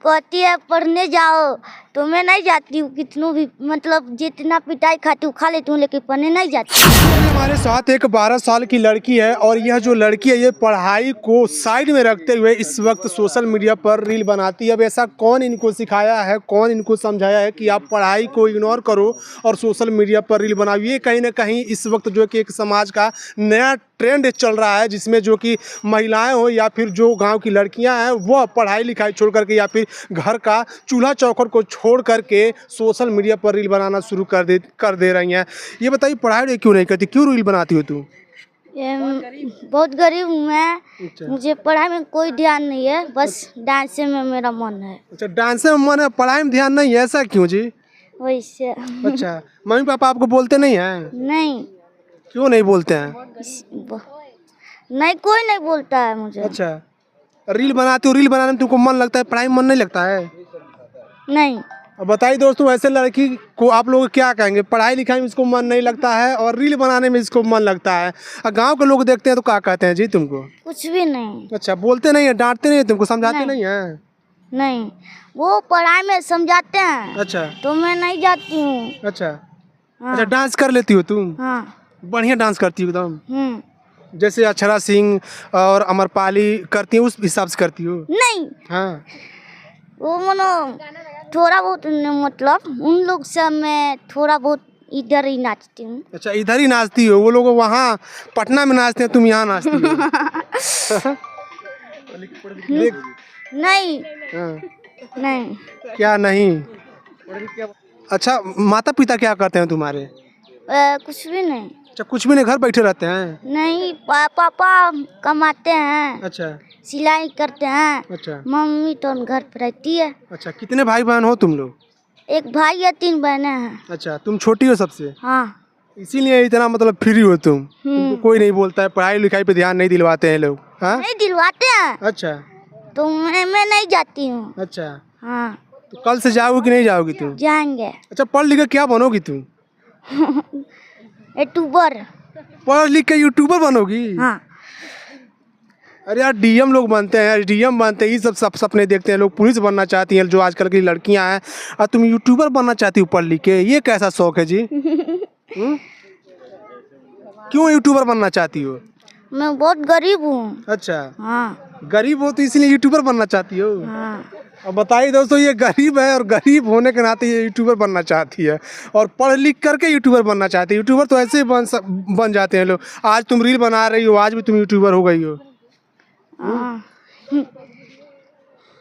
कहती है पढ़ने जाओ तो मैं नहीं जाती हूँ। कितनों भी मतलब जितना पिटाई खाती हूँ खा लेती हूँ, लेकिन पढ़ने नहीं जाती। हमारे साथ एक 12 साल की लड़की है और यह जो लड़की है ये पढ़ाई को साइड में रखते हुए इस वक्त सोशल मीडिया पर रील बनाती है। अब ऐसा कौन इनको सिखाया है, कौन इनको समझाया है कि आप पढ़ाई को इग्नोर करो और सोशल मीडिया पर रील बनाओ। ये कहीं ना कहीं इस वक्त जो कि एक समाज का नया ट्रेंड चल रहा है, जिसमें जो कि महिलाएं हो या फिर जो गांव की लड़कियां हैं वह पढ़ाई लिखाई छोड़ करके या फिर घर का चूल्हा चौखट को छोड़ करके सोशल मीडिया पर रील बनाना शुरू कर दे रही हैं। ये बताइए पढ़ाई क्यों नहीं करती, क्यों रील बनाती हो तू? बहुत गरीब हूँ मैं। अच्छा। मुझे पढ़ाई में कोई ध्यान नहीं है, बस डांस में मेरा मन है। अच्छा, डांस में मन है, पढ़ाई में ध्यान नहीं है, ऐसा क्यों जी? वैसे अच्छा, मम्मी पापा आपको बोलते नहीं हैं? नहीं, क्यों नहीं बोलते हैं? नहीं कोई नहीं बोलता है मुझे। अच्छा, रील बनाती हो, रील बनाने में तुमको मन लगता है, पढ़ाई में मन नहीं लगता है? नहीं। अब बताइए दोस्तों, ऐसे लड़की को आप लोग क्या कहेंगे? पढ़ाई लिखाई में इसको मन नहीं लगता है और रील बनाने में इसको मन लगता है। गांव के लोग देखते हैं तो क्या कहते हैं जी तुमको? कुछ भी नहीं। अच्छा, बोलते नहीं है, डांटते नहीं है तुमको, समझाते नहीं है? नहीं, वो पढ़ाई में समझाते हैं। अच्छा। तो मैं नहीं जाती हूँ। अच्छा। हाँ। अच्छा, डांस कर लेती हो तुम? हाँ। बढ़िया डांस करती हो एकदम, जैसे अक्षरा सिंह और अमरपाली करती है उस हिसाब से करती हो? नहीं। हाँ। वो मनो थोड़ा बहुत मतलब उन लोग से मैं थोड़ा बहुत इधर ही नाचती हूँ। अच्छा, इधर ही नाचती हो, वो लोग वहाँ पटना में नाचते हैं, तुम यहाँ नाचती हो? देख। नहीं। हाँ। नहीं। क्या नहीं? अच्छा, माता पिता क्या करते हैं तुम्हारे? कुछ भी नहीं। अच्छा, कुछ भी नहीं, घर बैठे रहते हैं? नहीं, पापा कमाते हैं। अच्छा। सिलाई करते हैं। अच्छा। मम्मी तो घर पर रहती है। अच्छा, कितने भाई बहन हो तुम लोग? एक भाई या 3 बहनें हैं। अच्छा, तुम छोटी हो सबसे? हाँ। इसीलिए इतना मतलब फ्री हो तुम? तुमको कोई नहीं बोलता है, पढ़ाई लिखाई पे ध्यान नहीं दिलवाते हैं लोग? हाँ, नहीं दिलवाते हैं। अच्छा। तो मैं नहीं जाती हूँ। अच्छा, हाँ। तो कल से जाओगी कि नहीं जाओगी तुम? जाएंगे। अच्छा, पढ़ लिख के क्या बनोगी तुम? यूट्यूबर। पढ़ लिख के यूट्यूबर बनोगी? हाँ। अरे यार, डीएम लोग बनते हैं, डीएम बनते हैं, ये सब सपने देखते हैं लोग। पुलिस बनना चाहती हैं जो आजकल की लड़कियां हैं, और तुम यूट्यूबर बनना चाहती हो पढ़ लिख के, ये कैसा शौक है जी? क्यों यूट्यूबर बनना चाहती हो? मैं बहुत गरीब हूँ। अच्छा। हाँ। गरीब हो तो इसलिए यूट्यूबर बनना चाहती हो? हाँ। अब बताइए दोस्तों, ये गरीब है और गरीब होने के नाते ये यूट्यूबर बनना चाहती है और पढ़ लिख करके यूट्यूबर बनना चाहती है। यूट्यूबर तो ऐसे ही बन जाते हैं लोग। आज तुम रील बना रही हो, आज भी तुम यूट्यूबर हो गई हो। हाँ।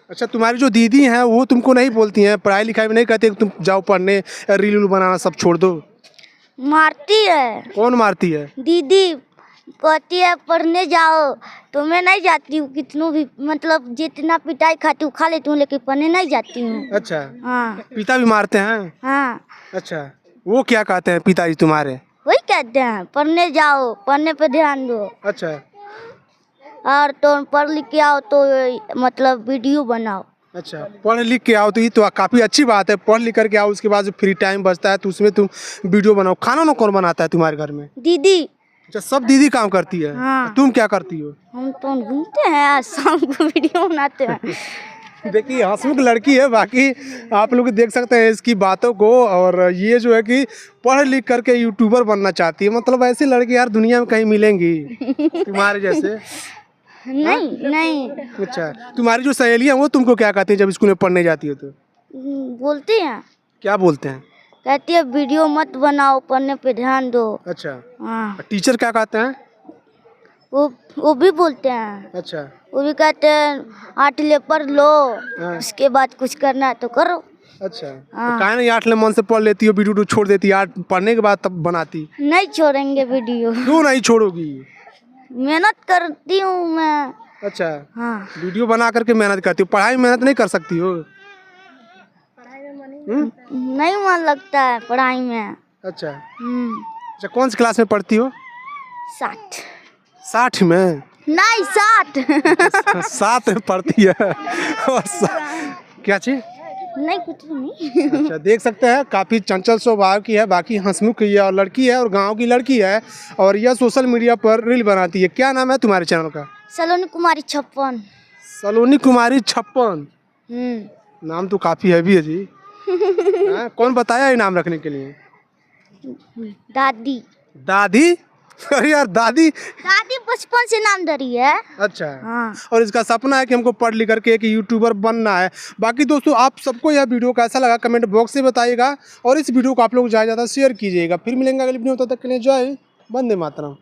अच्छा, तुम्हारी जो दीदी हैं वो तुमको नहीं बोलती हैं, पढ़ाई लिखाई में नहीं कहती कि तुम जाओ पढ़ने, रील बनाना सब छोड़ दो? मारती है। कौन मारती है? दीदी कहती है पढ़ने जाओ तो मैं नहीं जाती हूँ। कितनों भी मतलब जितना पिटाई खाती हूँ खा लेती हूँ, लेकिन पढ़ने नहीं जाती हूँ। अच्छा। हाँ। पिता भी मारते हैं? हाँ। अच्छा, वो क्या कहते हैं पिताजी तुम्हारे? वही कहते हैं पढ़ने जाओ, पढ़ने पे ध्यान दो। अच्छा। और तो पढ़ लिख के आओ तो मतलब वीडियो बनाओ। अच्छा, पढ़ लिख के आओ तो ये तो काफ़ी अच्छी बात है। पढ़ लिख करके आओ, उसके बाद जो फ्री टाइम बचता है तो उसमें तुम वीडियो बनाओ। खाना ना कौन बनाता है तुम्हारे घर में? दीदी। अच्छा, सब दीदी काम करती है। हाँ। तुम क्या करती हो? हम तो घूमते हैं, शाम को वीडियो बनाते हैं। देखिए, हंसमुख लड़की है, बाकी आप लोग देख सकते हैं इसकी बातों को। और ये जो है कि पढ़ लिख करके यूट्यूबर बनना चाहती है। मतलब ऐसी लड़की यार दुनिया में कहीं मिलेंगी तुम्हारे जैसे? नहीं। नहीं। अच्छा, तुम्हारी जो सहेलियाँ वो तुमको क्या कहती हैं जब स्कूल में पढ़ने जाती हो तो? बोलती हैं। क्या बोलते हैं? कहती है वीडियो मत बनाओ, पढ़ने पे ध्यान दो। अच्छा। हाँ। टीचर क्या कहते हैं? वो भी बोलते हैं। अच्छा। वो भी कहते हैं 8 ले पढ़ लो, हाँ। उसके बाद कुछ करना है तो करो। अच्छा। हाँ। तो काहे नहीं 8 ले मन से पढ़ लेती हो, वीडियो छोड़ देती, 8 पढ़ने के बाद तब बनाती? नहीं छोड़ेंगे वीडियो। क्यों नहीं छोड़ोगी? मेहनत करती हूँ मैं। अच्छा। हाँ। वीडियो बना करके मेहनत करती हो, पढ़ाई में मेहनत नहीं कर सकती हो? नहीं मन लगता है पढ़ाई में। अच्छा। हम्म। अच्छा, कौन सी क्लास में पढ़ती हो? 60। 60 में? नहीं 60। 7 में पढ़ती है और क्या चीज? नहीं कुछ भी नहीं। अच्छा, देख सकते हैं काफ़ी चंचल स्वभाव की है, बाकी हंसमुख की है और लड़की है और गांव की लड़की है और यह सोशल मीडिया पर रील बनाती है। क्या नाम है तुम्हारे चैनल का? सलोनी कुमारी 56। सलोनी कुमारी 56। नाम तो काफ़ी हैवी है जी। हाँ, कौन बताया ये नाम रखने के लिए? दादी। दादी? अरे यार दादी। दादी बचपन से नाम धरी है। अच्छा। हाँ। और इसका सपना है कि हमको पढ़ लिख करके एक यूट्यूबर बनना है। बाकी दोस्तों आप सबको यह वीडियो कैसा लगा कमेंट बॉक्स से बताइएगा और इस वीडियो को आप लोग ज़्यादा से ज़्यादा शेयर कीजिएगा। फिर मिलेंगे अगली वीडियो, तब तक के लिए जय वंदे मातरम।